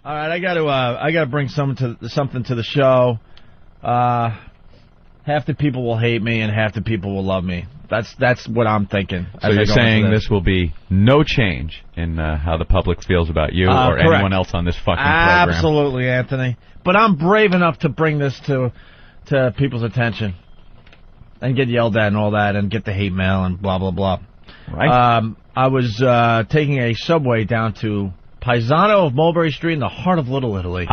All right, I got to bring something to the show. Half the people will hate me and half the people will love me. That's what I'm thinking. So you're saying this will be no change in how the public feels about you or correct. anyone else on this fucking program? Absolutely, Anthony. But I'm brave enough to bring this to people's attention and get yelled at and all that and get the hate mail and blah, blah, blah. Right. I was taking a subway down to Paisano of Mulberry Street in the heart of Little Italy.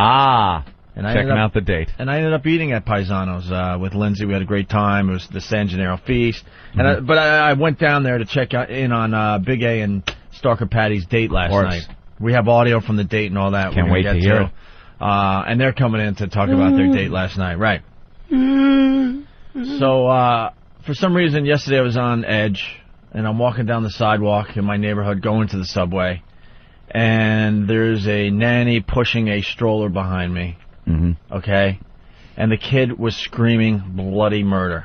And checking out the date. And I ended up eating at Paisano's with Lindsay. We had a great time. It was the San Gennaro feast. And but I went down there to check in on Big A and Stalker Patty's date last night. We have audio from the date and all that. Can't wait to hear it. And they're coming in to talk about their date last night. Right. So for some reason yesterday I was on edge, and I'm walking down the sidewalk in my neighborhood going to the subway, and there's a nanny pushing a stroller behind me. Okay? And the kid was screaming bloody murder.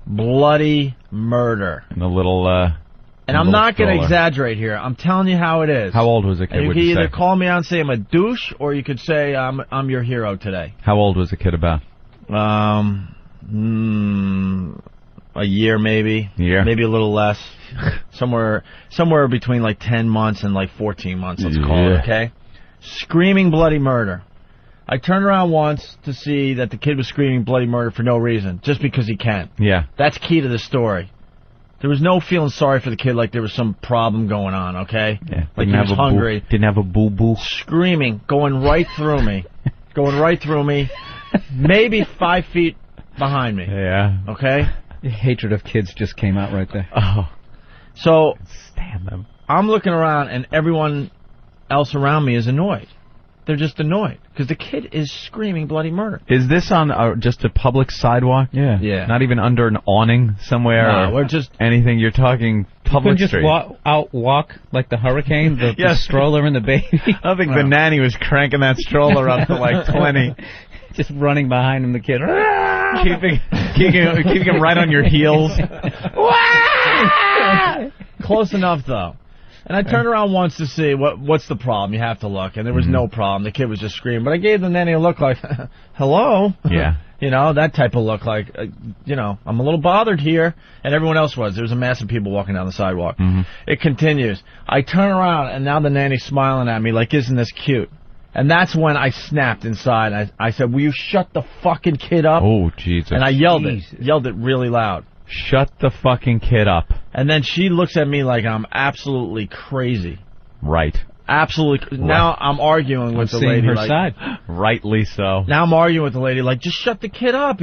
Bloody murder. And the little... and I'm not going to exaggerate here. I'm telling you how it is. How old was the kid? And you can either call me out and say I'm a douche, or you could say I'm your hero today. How old was the kid about? A year maybe. Maybe a little less. somewhere between like 10 months and like 14 months, let's call it, okay? Screaming bloody murder. I turned around once to see that the kid was screaming bloody murder for no reason, just because he can. Yeah. That's key to the story. There was no feeling sorry for the kid like there was some problem going on, okay? Yeah. Like he was hungry. Didn't have a boo-boo. Screaming, going right through me. Maybe 5 feet behind me. Yeah. Okay? The hatred of kids just came out right there. Oh. So, stand them. I'm looking around, and everyone else around me is annoyed. They're just annoyed because the kid is screaming bloody murder. Is this on just a public sidewalk? Yeah. Not even under an awning somewhere? No, or we're just anything. You're talking public street. street. Just walk like the hurricane, the stroller and the baby. I think the nanny was cranking that stroller up to like 20. Just running behind him, the kid. keeping him right on your heels. Close enough, though. And I turned around once to see what's the problem. You have to look. And there was no problem. The kid was just screaming. But I gave the nanny a look like, hello? Yeah. You know, that type of look like, I'm a little bothered here. And everyone else was. There was a mass of people walking down the sidewalk. It continues. I turn around, and now the nanny's smiling at me like, isn't this cute? And that's when I snapped inside. I said, will you shut the fucking kid up? Oh, Jesus. And I yelled it really loud. Shut the fucking kid up. And then she looks at me like I'm absolutely crazy. Right. Absolutely. Right. Now I'm arguing with the lady. Her like, side. Rightly so. Now I'm arguing with the lady like, just shut the kid up.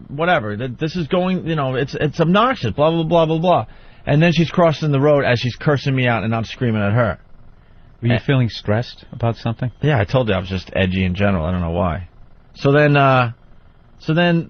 Whatever. This is going, it's obnoxious, blah, blah, blah, blah, blah. And then she's crossing the road as she's cursing me out, and I'm screaming at her. Were you feeling stressed about something? Yeah, I told you I was just edgy in general. I don't know why. So then,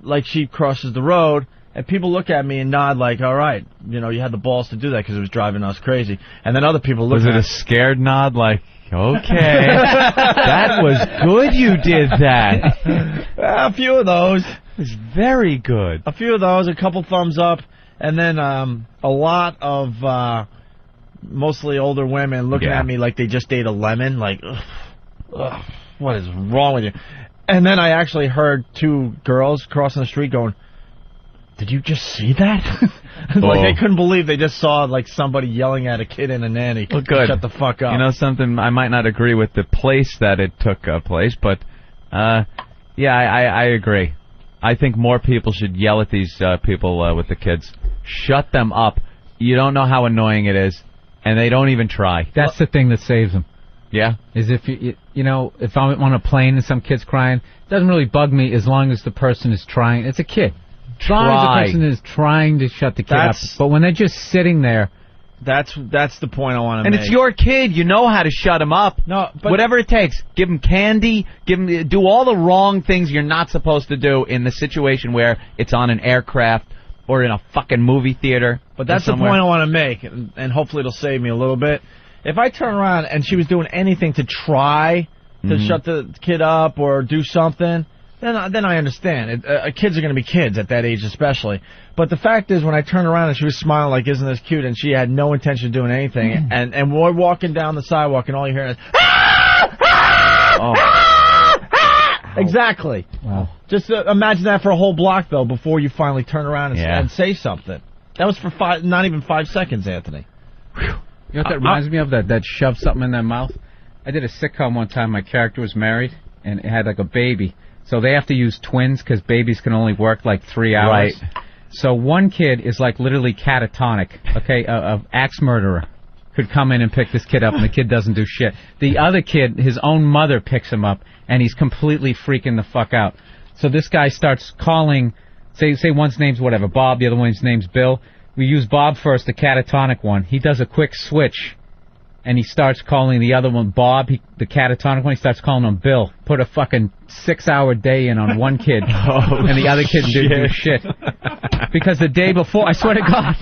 like, she crosses the road, and people look at me and nod like, all right, you had the balls to do that because it was driving us crazy. And then other people look at me. Was it a scared nod like, okay, that was good you did that? A few of those. It was very good. A few of those, a couple thumbs up, and then a lot of mostly older women looking at me like they just ate a lemon, like, ugh, what is wrong with you? And then I actually heard two girls crossing the street going, did you just see that? Like they couldn't believe they just saw like somebody yelling at a kid and a nanny. Well, good. Shut the fuck up. You know something? I might not agree with the place that it took place, but I agree. I think more people should yell at these people with the kids. Shut them up. You don't know how annoying it is, and they don't even try. That's the thing that saves them. Yeah? Is if if I'm on a plane and some kid's crying, it doesn't really bug me as long as the person is trying. It's a kid. As long as the person is trying to shut the kid up. But when they're just sitting there... That's the point I want to make. And it's your kid. You know how to shut him up. No, but whatever it takes. Give him candy. Do all the wrong things you're not supposed to do in the situation where it's on an aircraft or in a fucking movie theater. But that's the point I want to make, and hopefully it'll save me a little bit. If I turn around and she was doing anything to try to shut the kid up or do something... Then I understand. Kids are going to be kids at that age especially. But the fact is, when I turned around and she was smiling like, isn't this cute, and she had no intention of doing anything, and we're walking down the sidewalk and all you hear is, ah! Ah! Exactly. Wow. Just imagine that for a whole block, though, before you finally turn around and say something. That was for not even 5 seconds, Anthony. You know what that reminds me of? That shove something in their mouth? I did a sitcom one time. My character was married and had like a baby. So they have to use twins because babies can only work like 3 hours. Right. So one kid is like literally catatonic. Okay, a axe murderer could come in and pick this kid up, and the kid doesn't do shit. The other kid, his own mother picks him up, and he's completely freaking the fuck out. So this guy starts calling, say one's name's whatever, Bob, the other one's name's Bill. We use Bob first, the catatonic one. He does a quick switch, and he starts calling the other one Bob, the catatonic one. He starts calling him Bill. Put a fucking 6-hour day in on one kid, and the other kid didn't do shit. Because the day before, I swear to God,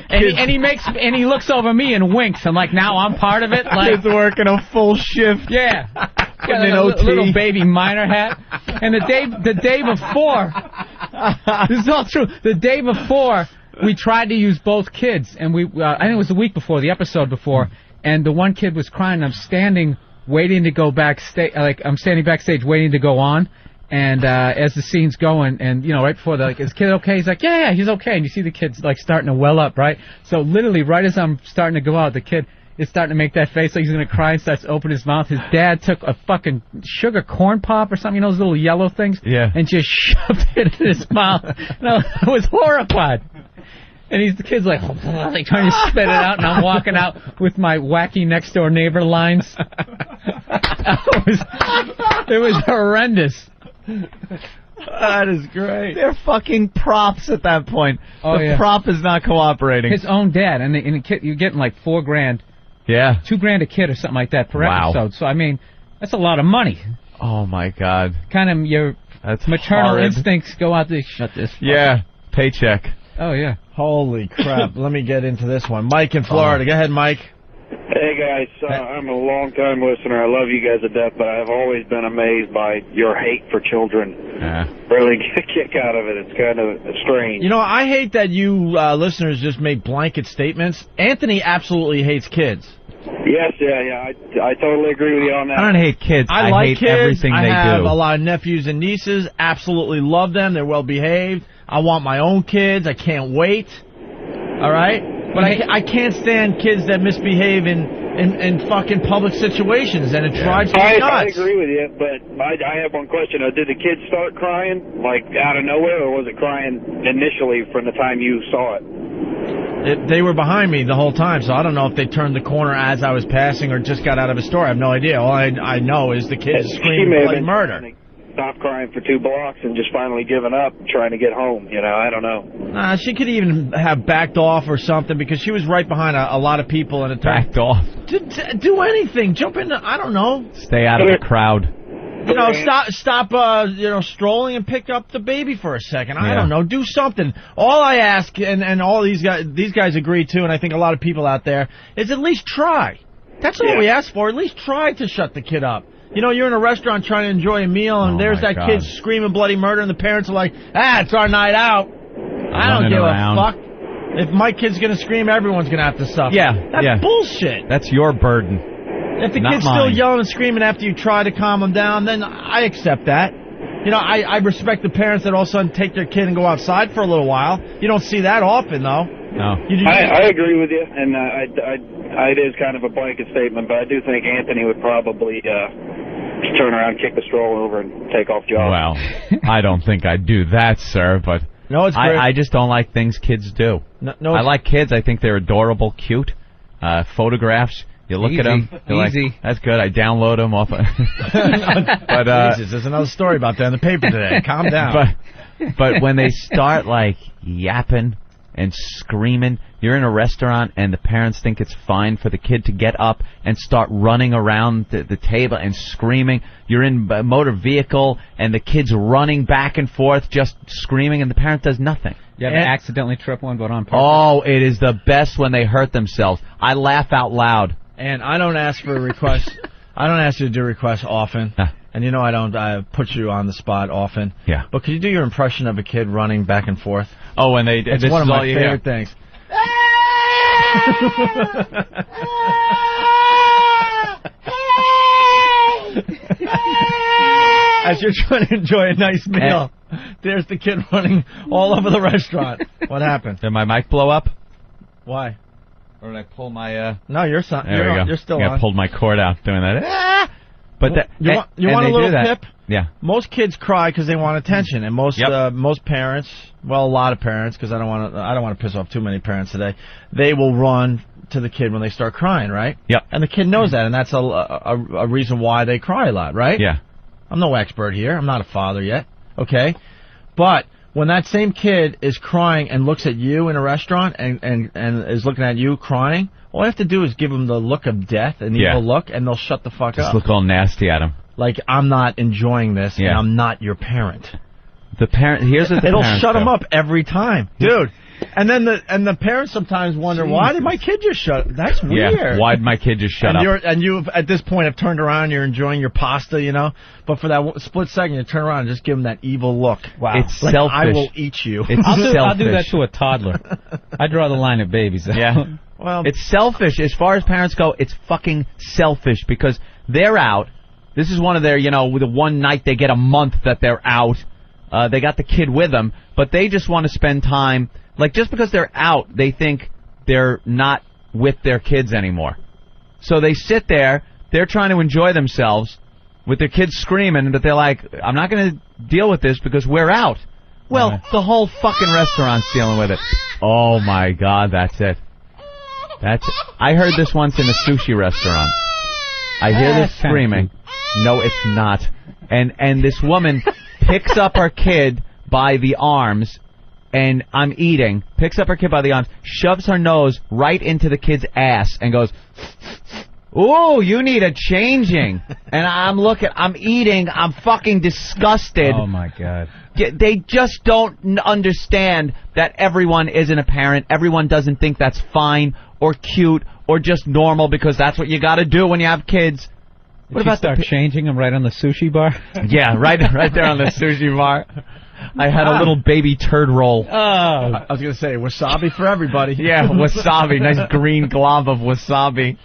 and he looks over me and winks. I'm like, now I'm part of it. Like, Kids working a full shift. yeah, Getting got an a OT. little baby miner hat. And the day before, this is all true. The day before, we tried to use both kids, and I think it was the week before, the episode before, and the one kid was crying. And I'm standing waiting to go backstage. Like, I'm standing backstage waiting to go on. And as the scene's going, and, you know, right before, they're like, is the kid okay? He's like, yeah, he's okay. And you see the kid's, like, starting to well up, right? So literally, right as I'm starting to go out, the kid is starting to make that face like he's going to cry and starts to open his mouth. His dad took a fucking sugar corn pop or something, you know, those little yellow things? Yeah. And just shoved it in his mouth. And I was horrified. And the kid's like trying to spit it out, and I'm walking out with my wacky next door neighbor lines. It was horrendous. That is great. They're fucking props at that point. Oh, the yeah. prop is not cooperating. His own dad, and the kid, you're getting like $4,000, Yeah. $2,000 a kid or something like that per Wow. episode. So I mean, that's a lot of money. Oh my God. Kind of your That's maternal horrid. instincts go out to shut this. Yeah. Paycheck. Oh yeah. Holy crap. Let me get into this one. Mike in Florida. Go ahead, Mike. Hey guys, I'm a long-time listener. I love you guys to death, but I've always been amazed by your hate for children. Really get a kick out of it. It's kind of strange. You know, I hate that you listeners just make blanket statements. Anthony absolutely hates kids. Yes, yeah. I totally agree with you on that. I don't hate kids. I like hate kids. everything I they have do. a lot of nephews and nieces. Absolutely love them. They're well behaved. I want my own kids. I can't wait. All right? But I can't stand kids that misbehave in fucking public situations, and it drives me nuts. I agree with you, but I have one question. Did the kids start crying, like, out of nowhere, or was it crying initially from the time you saw it? They were behind me the whole time, so I don't know if they turned the corner as I was passing or just got out of a store. I have no idea. All I know is the kids screaming bloody murder. Stop crying for 2 blocks and just finally giving up, trying to get home. You know, I don't know. She could even have backed off or something because she was right behind a lot of people. And Backed off. Do anything. Jump in. I don't know. Stay out of the crowd. You know, stop. Strolling and pick up the baby for a second. I don't know. Do something. All I ask, and all these guys agree too, and I think a lot of people out there, is at least try. That's all we ask for. At least try to shut the kid up. You know, you're in a restaurant trying to enjoy a meal, and there's that kid screaming bloody murder, and the parents are like, it's our night out. I don't give a fuck. If my kid's going to scream, everyone's going to have to suffer. That's bullshit. That's your burden. If the kid's still yelling and screaming after you try to calm them down, then I accept that. You know, I respect the parents that all of a sudden take their kid and go outside for a little while. You don't see that often, though. No. I agree with you, and it is kind of a blanket statement, but I do think Anthony would probably turn around, kick the stroller over, and take off job. Well, I don't think I'd do that, sir, but no, it's great. I just don't like things kids do. No, I like kids. I think they're adorable, cute. Photographs. You look at them. Easy. Like, that's good. I download them off. But Jesus, there's another story about that in the paper today. Calm down. But when they start like yapping and screaming, you're in a restaurant and the parents think it's fine for the kid to get up and start running around the table and screaming. You're in a motor vehicle and the kid's running back and forth just screaming and the parent does nothing. You ever accidentally trip one, but on purpose? Oh, it is the best when they hurt themselves. I laugh out loud. And I don't ask for requests. I don't ask you to do requests often. And you know I don't put you on the spot often. Yeah. But could you do your impression of a kid running back and forth? Oh, when they... It's one of my favorite things. as you're trying to enjoy a nice meal, there's the kid running all over the restaurant. What happened? Did my mic blow up? Why? Or did I pull my... No, you're There we go. You're still I on. pulled my cord out doing that. But well, you want a little tip? Yeah. Most kids cry because they want attention, and most parents, well, a lot of parents, because I don't want to piss off too many parents today. They will run to the kid when they start crying, right? Yep. And the kid knows that, and that's a reason why they cry a lot, right? Yeah. I'm no expert here. I'm not a father yet. Okay, but when that same kid is crying and looks at you in a restaurant and is looking at you crying, all I have to do is give them the look of death, an evil look, and they'll shut the fuck up. Just look all nasty at him. Like, I'm not enjoying this, and I'm not your parent. The parent. Here's what it'll shut them up every time, dude. And then the parents sometimes wonder, why did my kid just shut? That's weird. Yeah. Why did my kid just shut up? And you at this point have turned around. You're enjoying your pasta, you know. But for that split second, you turn around and just give them that evil look. Wow. It's like, selfish. I will eat you. It's selfish. I'll do that to a toddler. I draw the line at babies. Yeah. Well, it's selfish. As far as parents go, it's fucking selfish because they're out. This is one of their, the one night they get a month that they're out. They got the kid with them, but they just want to spend time. Like, just because they're out, they think they're not with their kids anymore. So they sit there, they're trying to enjoy themselves with their kids screaming, but they're like, I'm not going to deal with this because we're out. Well, the whole fucking restaurant's dealing with it. Oh, my God, that's it. That's it. I heard this once in a sushi restaurant. I hear this screaming. No, it's not. And this woman picks up her kid by the arms, and I'm eating, picks up her kid by the arms, shoves her nose right into the kid's ass, and goes, ooh, you need a changing. And I'm eating, I'm fucking disgusted. Oh, my God. They just don't understand that everyone isn't a parent. Everyone doesn't think that's fine or cute or just normal because that's what you got to do when you have kids. What about start changing them right on the sushi bar? Yeah, right there on the sushi bar. I had a little baby turd roll. Oh, I was going to say, wasabi for everybody. Yeah, wasabi. Nice green glob of wasabi.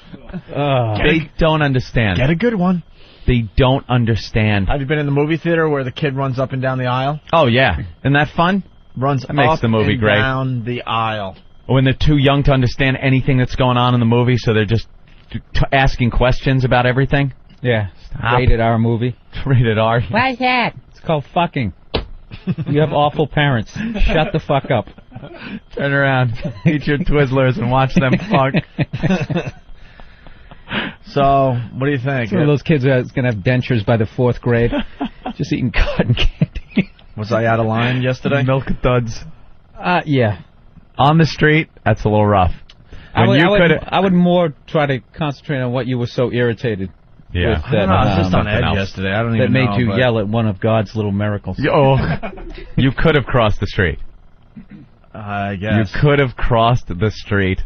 They don't understand. Get a good one. They don't understand. Have you been in the movie theater where the kid runs up and down the aisle? Oh, yeah. Isn't that fun? That makes the movie great. Down the aisle. When they're too young to understand anything that's going on in the movie, so they're just asking questions about everything. Yeah. Rated R movie. Rated R. Why's that? It's called fucking. You have awful parents. Shut the fuck up. Turn around, eat your Twizzlers, and watch them fuck. So, what do you think? One of those kids that's going to have dentures by the 4th grade. Just eating cotton candy. Was I out of line yesterday? Milk duds. Yeah. On the street, that's a little rough. I would more try to concentrate on what you were so irritated. Yeah. I was just on edge yesterday. I don't even know. That made you yell at one of God's little miracles. Oh, you could have crossed the street. I guess. You could have crossed the street.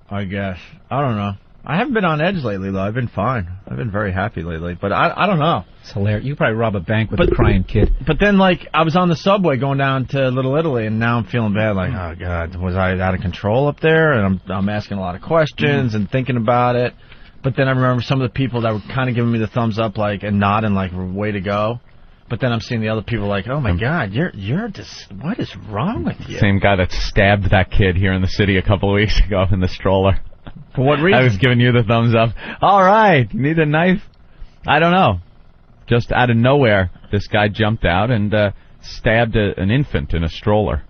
I guess. I don't know. I haven't been on edge lately, though. I've been fine. I've been very happy lately. But I don't know. It's hilarious. You could probably rob a bank with a crying kid. But then, I was on the subway going down to Little Italy, and now I'm feeling bad. Like, oh, God, was I out of control up there? And I'm asking a lot of questions and thinking about it. But then I remember some of the people that were kind of giving me the thumbs up, and nodding, way to go. But then I'm seeing the other people oh my God, you're just, what is wrong with you? Same guy that stabbed that kid here in the city a couple of weeks ago in the stroller. For what reason? I was giving you the thumbs up. All right, you need a knife? I don't know. Just out of nowhere, this guy jumped out and stabbed an infant in a stroller.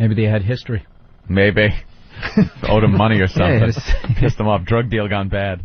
Maybe they had history. Maybe. Owed him money or something. Pissed him off. Drug deal gone bad.